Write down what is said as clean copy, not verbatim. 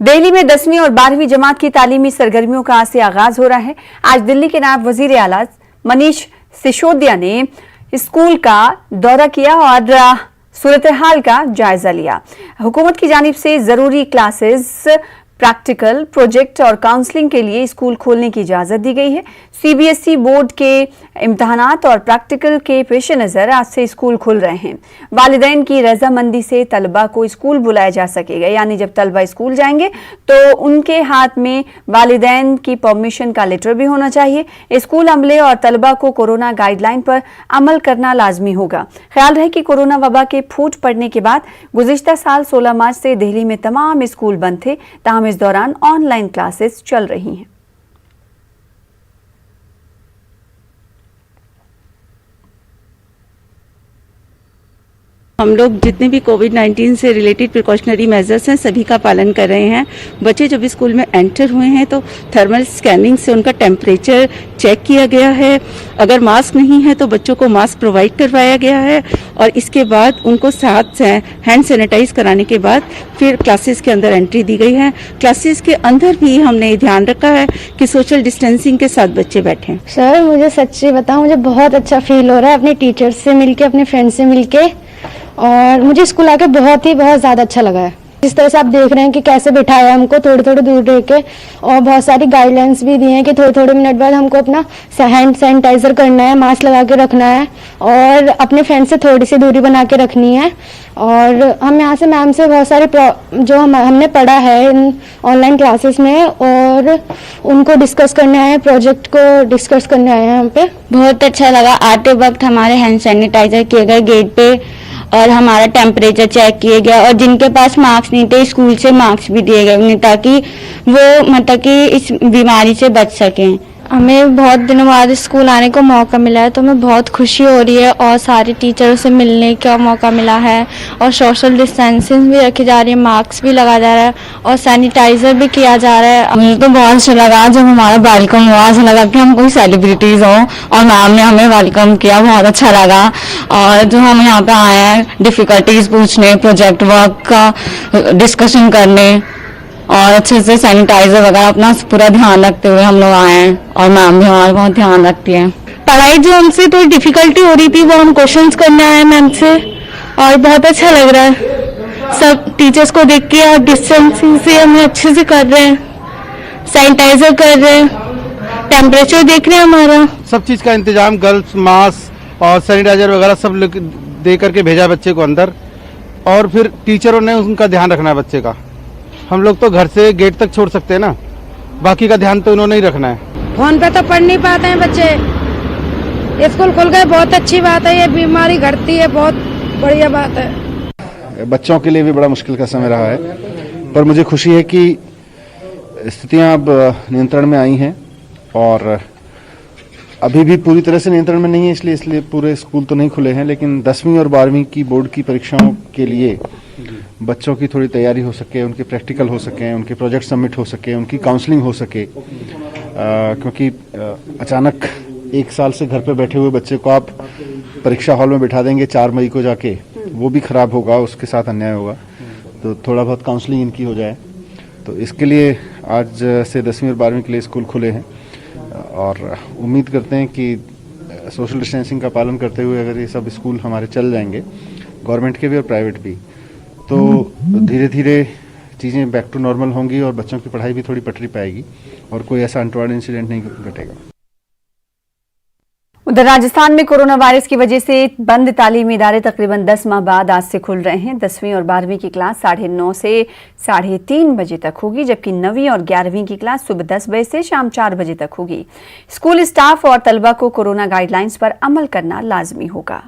दिल्ली में 10वीं और 12वीं जमात की तालीमी सरगर्मियों का आज से आगाज हो रहा है। आज दिल्ली के नायब वजीर आला मनीष सिसोदिया ने स्कूल का दौरा किया और सूरत हाल का जायजा लिया। हुकूमत की जानिब से जरूरी क्लासेस, प्रैक्टिकल, प्रोजेक्ट और काउंसलिंग के लिए स्कूल खोलने की इजाजत दी गई है। सीबीएसई बोर्ड के इम्तहानात और प्रैक्टिकल के पेश नज़र आज से स्कूल खुल रहे हैं। वालिदैन की रजामंदी से तलबा को स्कूल बुलाया जा सकेगा, यानी जब तलबा स्कूल जाएंगे तो उनके हाथ में वालिदैन की परमिशन का लेटर भी होना चाहिए। स्कूल अमले और तलबा को कोरोना गाइडलाइन पर अमल करना लाजमी होगा। ख्याल रहे कि कोरोना वबा के फूट पड़ने के बाद गुज़िश्ता साल 16 मार्च से दिल्ली में तमाम स्कूल बंद थे, ताहम इस दौरान ऑनलाइन क्लासेस चल रही हैं। हम लोग जितने भी कोविड-19 से रिलेटेड प्रिकॉशनरी मेजर्स हैं सभी का पालन कर रहे हैं। बच्चे जब स्कूल में एंटर हुए हैं तो थर्मल स्कैनिंग से उनका टेम्परेचर चेक किया गया है। अगर मास्क नहीं है तो बच्चों को मास्क प्रोवाइड करवाया गया है और इसके बाद उनको साथ हैंड सैनिटाइज कराने के बाद फिर क्लासेस के अंदर एंट्री दी गई है। क्लासेस के अंदर भी हमने ध्यान रखा है कि सोशल डिस्टेंसिंग के साथ बच्चे बैठें। सर, मुझे सच्ची बताऊं, मुझे बहुत अच्छा फील हो रहा है अपने टीचर्स से मिलके, अपने फ्रेंड्स से मिलके, और मुझे स्कूल आके बहुत ज़्यादा अच्छा लगा है। जिस तरह से आप देख रहे हैं कि कैसे बिठाया हमको थोड़ी दूर रह के, और बहुत सारी गाइडलाइंस भी दी हैं कि थोड़े मिनट बाद हमको अपना हैंड सैनिटाइजर करना है, मास्क लगा के रखना है और अपने फ्रेंड से थोड़ी सी दूरी बना के रखनी है। और हम यहाँ से मैम से बहुत सारे जो हमने पढ़ा है इन ऑनलाइन क्लासेस में, और उनको डिस्कस करने आए हैं, प्रोजेक्ट को डिस्कस करने आए हैं यहाँ पे। बहुत अच्छा लगा। आते वक्त हमारे हैंड सैनिटाइजर किए गए गेट पे और हमारा टेम्परेचर चेक किए गया, और जिनके पास मार्क्स नहीं थे स्कूल से मार्क्स भी दिए गए उन्हें, ताकि वो मतलब कि इस बीमारी से बच सकें। हमें बहुत दिनों बाद स्कूल आने को मौका मिला है तो हमें बहुत खुशी हो रही है, और सारे टीचरों से मिलने का मौका मिला है, और सोशल डिस्टेंसिंग भी रखी जा रही है, मास्क भी लगा जा रहा है और सैनिटाइजर भी किया जा रहा है। मुझे तो बहुत अच्छा लगा जब हमारा वेलकम हुआ। ऐसा लगा कि हम कोई सेलिब्रिटीज हों और मैम ने हमें वेलकम किया, बहुत अच्छा लगा। और जो हम यहाँ पे आए हैं डिफिकल्टीज पूछने, प्रोजेक्ट वर्क का डिस्कशन करने और अच्छे से सैनिटाइजर वगैरह अपना पूरा ध्यान रखते हुए हम लोग आए हैं, और मैम भी हमारा बहुत ध्यान रखती है। पढ़ाई जो हमसे थोड़ी डिफिकल्टी हो रही थी वो हम क्वेश्चंस करने आए मैम से, और बहुत अच्छा लग रहा है। सब टीचर्स को देख के और डिस्टेंसिंग से हम अच्छे से कर रहे हैं, सैनिटाइजर कर रहे हैं, टेम्परेचर देख रहे हैं हमारा। सब चीज़ का इंतजाम, गर्ल्स मास्क और सैनिटाइजर वगैरह सब दे करके भेजा बच्चे को अंदर, और फिर टीचरों ने उनका ध्यान रखना है बच्चे का। हम लोग तो घर से गेट तक छोड़ सकते हैं ना, बाकी का ध्यान तो उन्होंने ही रखना है। फोन पे तो पढ़ नहीं पाते हैं बच्चे, स्कूल खुल गए, बहुत अच्छी बात है। ये बीमारी घटती है, बहुत बढ़िया बात है। बच्चों के लिए भी बड़ा मुश्किल का समय रहा है, पर मुझे खुशी है कि स्थितियां अब नियंत्रण में आई हैं, और अभी भी पूरी तरह से नियंत्रण में नहीं है, इसलिए पूरे स्कूल तो नहीं खुले हैं, लेकिन 10वीं और 12वीं की बोर्ड की परीक्षाओं के लिए बच्चों की थोड़ी तैयारी हो सके, उनके प्रैक्टिकल हो सके, उनके प्रोजेक्ट सबमिट हो सके, उनकी काउंसलिंग हो सके, क्योंकि अचानक एक साल से घर पे बैठे हुए बच्चे को आप परीक्षा हॉल में बिठा देंगे 4 मई को जाके, वो भी खराब होगा, उसके साथ अन्याय होगा। तो थोड़ा बहुत काउंसलिंग इनकी हो जाए, तो इसके लिए आज से 10वीं और 12वीं के लिए स्कूल खुले हैं, और उम्मीद करते हैं कि सोशल डिस्टेंसिंग का पालन करते हुए अगर ये सब स्कूल हमारे चल जाएंगे, गवर्नमेंट के भी और प्राइवेट भी, तो धीरे धीरे चीज़ें बैक टू नॉर्मल होंगी और बच्चों की पढ़ाई भी थोड़ी पटरी पाएगी और कोई ऐसा अनटोवर्ड इंसिडेंट नहीं घटेगा। उधर राजस्थान में कोरोना वायरस की वजह से बंद तालीमी इदारे तकरीबन 10 माह बाद आज से खुल रहे हैं। 10वीं और 12वीं की क्लास 9:30 से 3:30 बजे तक होगी, जबकि 9वीं और 11वीं की क्लास सुबह 10 बजे से शाम 4 बजे तक होगी। स्कूल स्टाफ और तलबा को कोरोना गाइडलाइंस पर अमल करना लाजमी होगा।